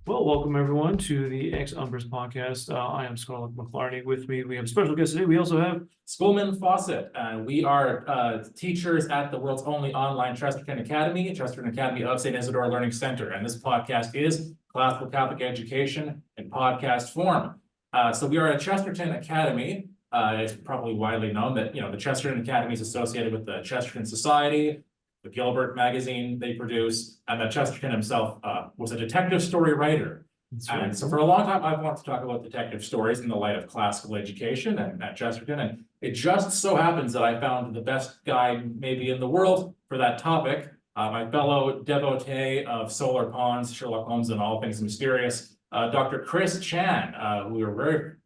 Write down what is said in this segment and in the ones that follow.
Well, welcome everyone to the Ex Umbris podcast. I am Gerard McLarney. With me, we have a special guest today. We also have Schoolman, Fawcett. We are teachers at the world's only online Chesterton Academy, Chesterton Academy of St. Isidore Learning Center. And this podcast is Classical Catholic Education in podcast form. So we are at Chesterton Academy. It's probably widely known that, the Chesterton Academy is associated with the Chesterton Society, the Gilbert Magazine they produce, and that Chesterton himself was a detective story writer. And so for a long time, I've wanted to talk about detective stories in the light of classical education and at Chesterton. And it just so happens that I found the best guy maybe in the world for that topic. My fellow devotee of solar ponds, Sherlock Holmes, and all things mysterious, Dr. Chris Chan, who we were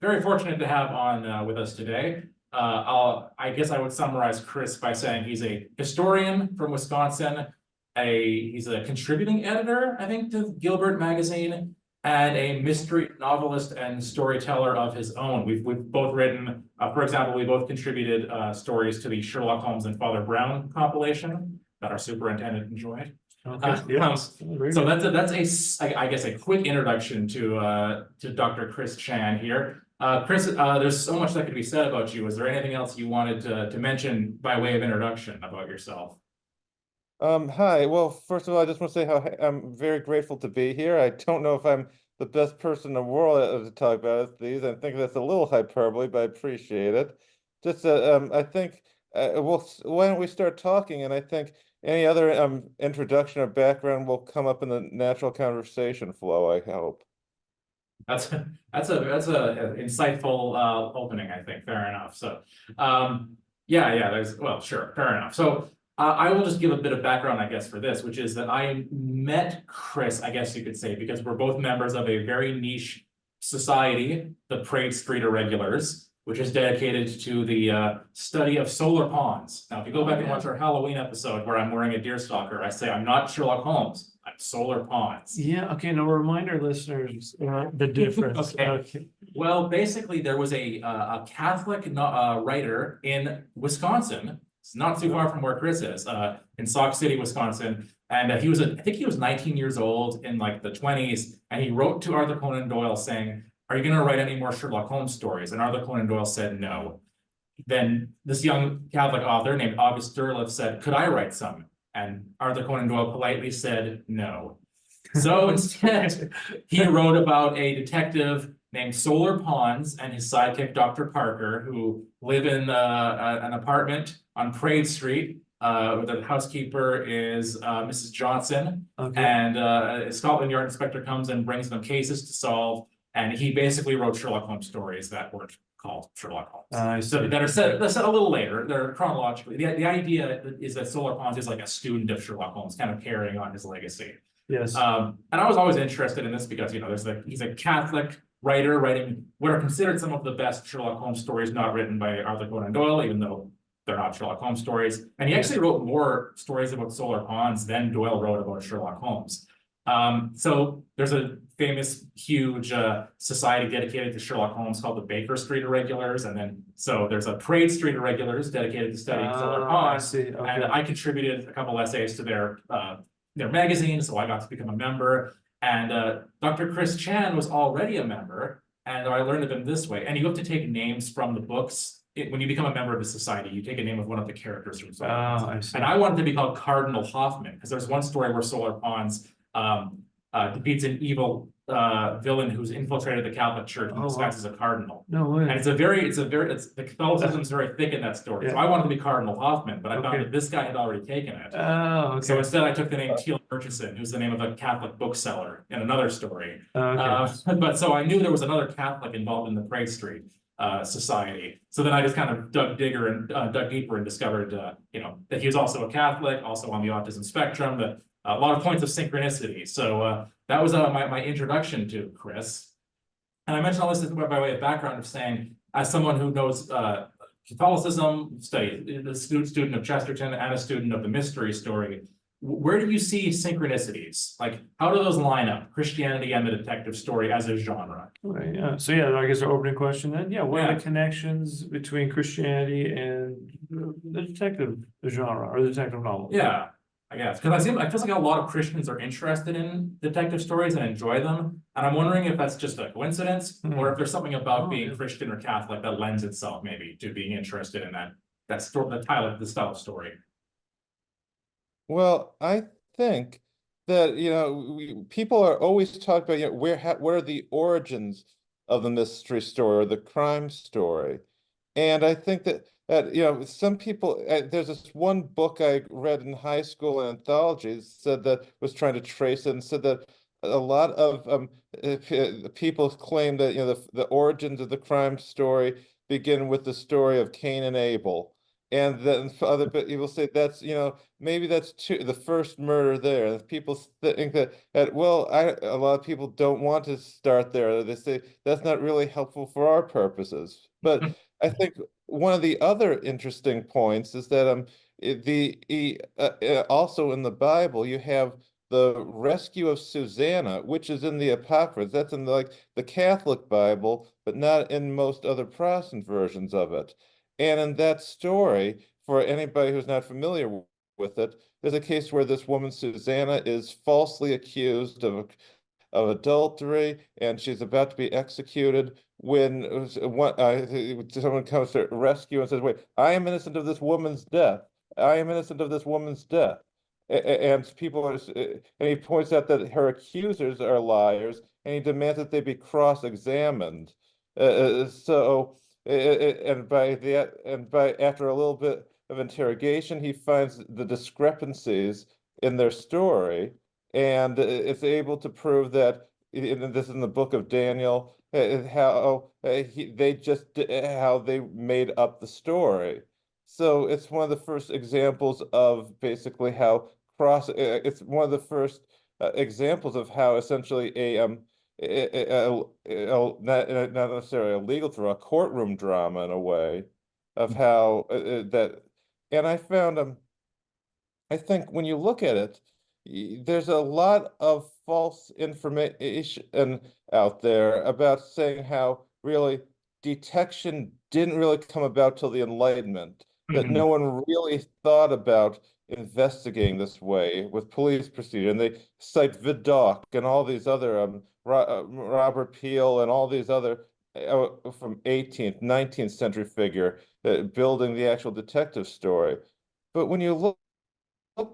very fortunate to have on with us today. I guess I would summarize Chris by saying he's a historian from Wisconsin. He's a contributing editor, I think, to Gilbert Magazine, and a mystery novelist and storyteller of his own. We've both written, for example, we both contributed stories to the Sherlock Holmes and Father Brown compilation that our superintendent enjoyed. okay. So that's I guess a quick introduction to Dr. Chris Chan here. Chris, there's so much that could be said about you. Is there anything else you wanted to mention by way of introduction about yourself? Hi. Well, first of all, I just want to say how I'm very grateful to be here. I don't know if I'm the best person in the world to talk about these. I think that's a little hyperbole, but I appreciate it. Just, I think, why don't we start talking? And I think any other introduction or background will come up in the natural conversation flow, I hope. That's a insightful opening, I think. Fair enough. So, sure, fair enough. So. I will just give a bit of background, I guess, for this, which is that I met Chris, I guess you could say, because we're both members of a very niche society, the Parade Street Irregulars, which is dedicated to the study of solar ponds. Now, if you go back and watch our Halloween episode where I'm wearing a deerstalker, I say I'm not Sherlock Holmes, I'm solar ponds. Yeah, okay, now remind our listeners the difference. Okay. Well, basically, there was a Catholic writer in Wisconsin. It's not too far from where Chris is, in Sauk City, Wisconsin. And I think he was 19 years old in like the 20s. And he wrote to Arthur Conan Doyle saying, "Are you going to write any more Sherlock Holmes stories?" And Arthur Conan Doyle said no. Then this young Catholic author named August Derleth said, "Could I write some?" And Arthur Conan Doyle politely said no. So instead, he wrote about a detective named Solar Ponds and his sidekick, Dr. Parker, who live in an apartment on Parade Street. Where the housekeeper is Mrs. Johnson, and a Scotland Yard inspector comes and brings them cases to solve. And he basically wrote Sherlock Holmes stories that weren't called Sherlock Holmes. So that are set a little later. They're chronologically. The idea is that Solar Ponds is like a student of Sherlock Holmes, kind of carrying on his legacy. Yes. And I was always interested in this because he's a Catholic writer writing what are considered some of the best Sherlock Holmes stories not written by Arthur Conan Doyle, even though they're not Sherlock Holmes stories. And he actually wrote more stories about solar ponds than Doyle wrote about Sherlock Holmes. So there's a famous, huge society dedicated to Sherlock Holmes called the Baker Street Irregulars. And then, so there's a Parade Street Irregulars dedicated to studying solar ponds. Okay. And I contributed a couple essays to their magazine, so I got to become a member. And Dr. Chris Chan was already a member, and I learned of him this way. And you have to take names from the books. When you become a member of the society, you take a name of one of the characters from Solar Ponds. And I wanted to be called Cardinal Hoffman, because there's one story where Solar Ponds defeats an evil villain who's infiltrated the Catholic Church and disguised as a cardinal. No way. And the Catholicism is very thick in that story. So I wanted to be Cardinal Hoffman, but I found that this guy had already taken it. So instead I took the name Teal Murchison, who's the name of a Catholic bookseller in another story. But so I knew there was another Catholic involved in the Parade Street society. So then I just kind of dug deeper and discovered, that he was also a Catholic, also on the autism spectrum, but a lot of points of synchronicity. So that was my introduction to Chris. And I mentioned all this by way of background of saying, as someone who knows Catholicism, studied, a student of Chesterton and a student of the mystery story, where do you see synchronicities? Like, how do those line up, Christianity and the detective story as a genre? Okay, yeah. So yeah, I guess our opening question then. Yeah, what are the connections between Christianity and the detective genre or the detective novel? Yeah. I guess, because I feel like a lot of Christians are interested in detective stories and enjoy them. And I'm wondering if that's just a coincidence or if there's something about being Christian or Catholic that lends itself maybe to being interested in that story, the style of story. Well, I think that, people are always talking about, what are the origins of the mystery story or the crime story? And I think that some people, there's this one book I read in high school in anthologies said that was trying to trace it and said that a lot of people claim that, the origins of the crime story begin with the story of Cain and Abel. And then other people say that's, maybe that's the first murder there. And people think that well, a lot of people don't want to start there. They say that's not really helpful for our purposes. But I think one of the other interesting points is that also in the Bible you have the rescue of Susanna, which is in the Apocrypha. That's in the Catholic Bible, but not in most other Protestant versions of it. And in that story, for anybody who's not familiar with it, there's a case where this woman, Susanna, is falsely accused of adultery, and she's about to be executed when someone comes to rescue and says, "Wait, I am innocent of this woman's death. I am innocent of this woman's death." And he points out that her accusers are liars, and he demands that they be cross-examined. So and by after a little bit of interrogation, he finds the discrepancies in their story, and it's able to prove that, and this is in the book of Daniel, how how they made up the story. So it's one of the first examples of basically how it's one of the first examples of how essentially not necessarily a legal drama, a courtroom drama in a way of how that, and I found I think when you look at it, there's a lot of false information out there about saying how really detection didn't really come about till the Enlightenment, that no one really thought about investigating this way with police procedure. And they cite Vidocq and all these other Robert Peel and all these other from 18th, 19th century figure building the actual detective story. But when you look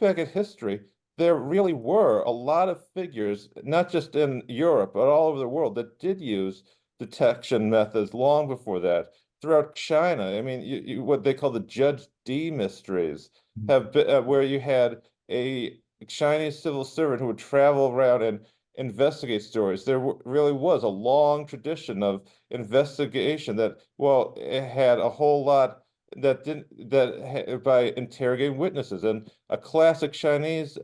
back at history, there really were a lot of figures, not just in Europe, but all over the world, that did use detection methods long before that. Throughout China, I mean, what they call the Judge D mysteries have been where you had a Chinese civil servant who would travel around and investigate stories. There really was a long tradition of investigation that, well, it had a whole lot by interrogating witnesses, and a classic Chinese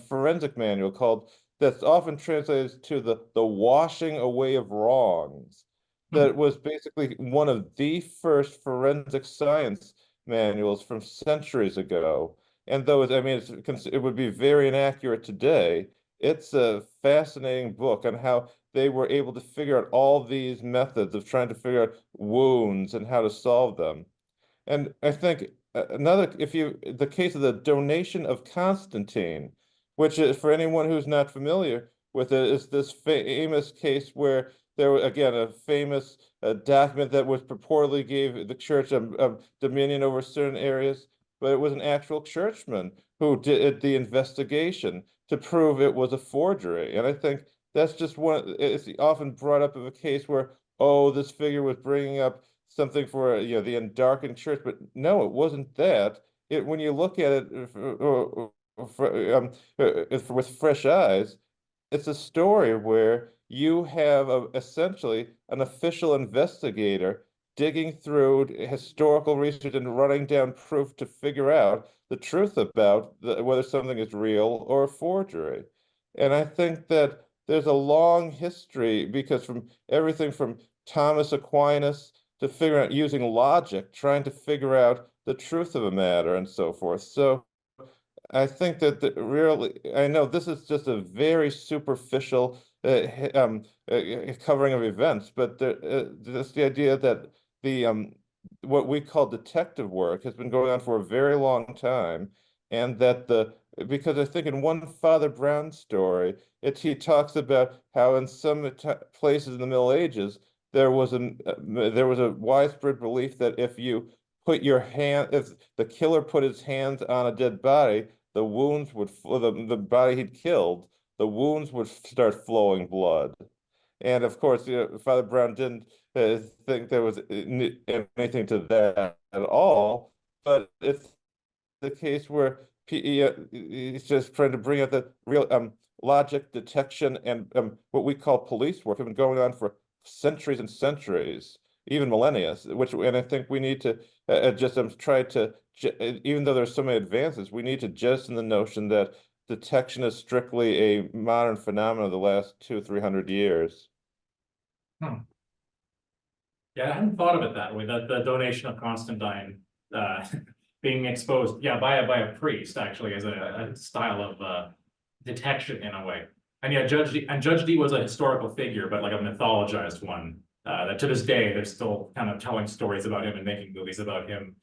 forensic manual called that's often translated to the washing away of wrongs. That was basically one of the first forensic science manuals from centuries ago. And though I mean it would be very inaccurate today, it's a fascinating book on how they were able to figure out all these methods of trying to figure out wounds and how to solve them. And I think the case of the donation of Constantine, which is, for anyone who's not familiar with it, is this famous case where there was, again, a famous document that was purportedly gave the church dominion over certain areas, but it was an actual churchman who did the investigation to prove it was a forgery. And I think that's just it's often brought up of a case where, oh, this figure was bringing up something for the darkened church, but no, it wasn't that. When you look at it with fresh eyes, it's a story where you have essentially an official investigator digging through historical research and running down proof to figure out the truth about whether something is real or a forgery. And I think that there's a long history, because from everything from Thomas Aquinas to figure out using logic, trying to figure out the truth of a matter and so forth. So I think that really, I know this is just a very superficial covering of events, but just the idea that what we call detective work has been going on for a very long time, and that because I think in one Father Brown story, he talks about how in some places in the Middle Ages, there was a widespread belief that if you put your hand, if the killer put his hands on a dead body, the wounds would, the body he'd killed, the wounds would start flowing blood. And of course, Father Brown didn't think there was anything to that at all, but it's the case where he's just trying to bring out the real logic, detection, and what we call police work have been going on for centuries and centuries, even millennia. And I think we need to just try to, even though there's so many advances, we need to jettison the notion that detection is strictly a modern phenomenon of the last 200-300 years. Yeah, I hadn't thought of it that way, that the donation of Constantine being exposed, yeah, by a priest, actually, as a style of detection in a way. And yeah, Judge D was a historical figure, but like a mythologized one. That to this day, they're still kind of telling stories about him and making movies about him,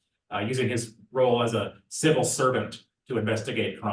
using his role as a civil servant to investigate crime.